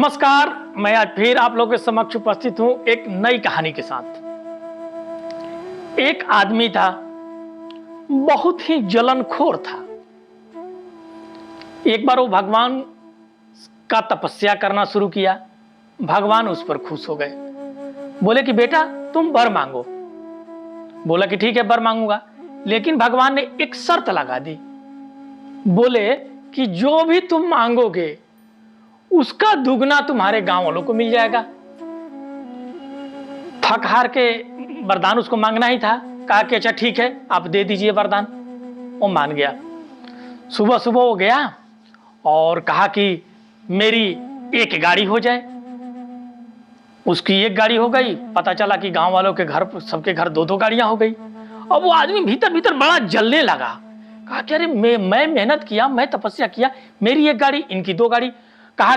नमस्कार, मैं आज फिर आप लोगों के समक्ष उपस्थित हूं एक नई कहानी के साथ। एक आदमी था, बहुत ही जलनखोर था। एक बार वो भगवान का तपस्या करना शुरू किया। भगवान उस पर खुश हो गए, बोले कि बेटा तुम वर मांगो। बोला कि ठीक है, वर मांगूंगा। लेकिन भगवान ने एक शर्त लगा दी। बोले कि जो भी तुम मांगोगे उसका दुगना तुम्हारे गांव वालों को मिल जाएगा। थक हार के वरदान उसको मांगना ही था। कहा कि अच्छा ठीक है, आप दे दीजिए वरदान। वो मान गया। सुबह सुबह वो गया और कहा कि मेरी एक गाड़ी हो जाए। उसकी एक गाड़ी हो गई। पता चला कि गांव वालों के घर, सबके घर दो दो गाड़ियां हो गई। अब वो आदमी भीतर भीतर बड़ा जलने लगा। कहा कि अरे मैं मेहनत किया, मैं तपस्या किया, मेरी एक गाड़ी, इनकी दो गाड़ी। कहा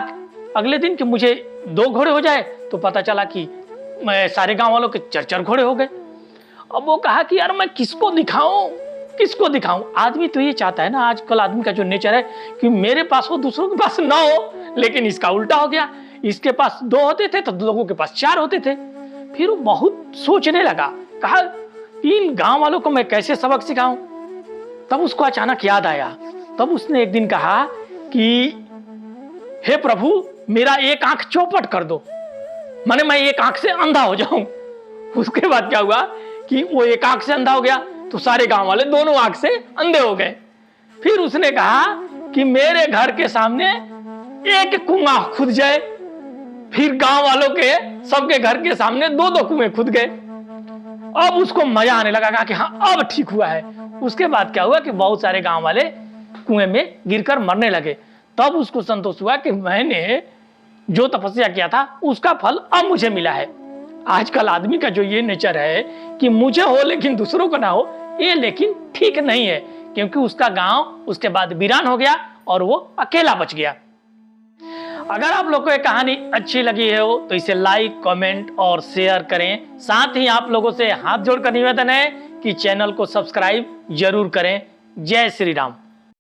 अगले दिन कि मुझे दो घोड़े हो जाए, तो पता चला कि मैं सारे गांव वालों के चार चार घोड़े हो गए। अब वो कहा कि यार मैं किसको दिखाऊं, किसको दिखाऊं। आदमी तो ये चाहता है ना, आजकल आदमी का जो नेचर है कि मेरे पास हो, दूसरों के पास ना हो। लेकिन इसका उल्टा हो गया। इसके पास दो होते थे तो लोगों के पास चार होते थे। फिर वो बहुत सोचने लगा। कहा इन गांव वालों को मैं कैसे सबक सिखाऊं। तब उसको अचानक याद आया। तब उसने एक दिन कहा कि हे प्रभु, मेरा एक आंख चौपट कर दो, माने मैं एक आंख से अंधा हो जाऊं। उसके बाद क्या हुआ कि वो एक आंख से अंधा हो गया तो सारे गांव वाले दोनों आंख से अंधे हो गए। फिर उसने कहा कि मेरे घर के सामने एक कुआं खुद जाए। फिर गांव वालों के सबके घर के सामने दो दो कुएं खुद गए। अब उसको मजा आने लगा। कहा कि हाँ अब ठीक हुआ है। उसके बाद क्या हुआ कि बहुत सारे गांव वाले कुएं में गिरकर मरने लगे। तब उसको संतोष हुआ कि मैंने जो तपस्या किया था उसका फल अब मुझे मिला है। आजकल आदमी का जो ये नेचर है कि मुझे हो लेकिन दूसरों को ना हो, ये लेकिन ठीक नहीं है। क्योंकि उसका गांव उसके बाद वीरान हो गया और वो अकेला बच गया। अगर आप लोग को ये कहानी अच्छी लगी है तो इसे लाइक, कमेंट और शेयर करें। साथ ही आप लोगों से हाथ जोड़कर निवेदन है कि चैनल को सब्सक्राइब जरूर करें। जय श्री राम।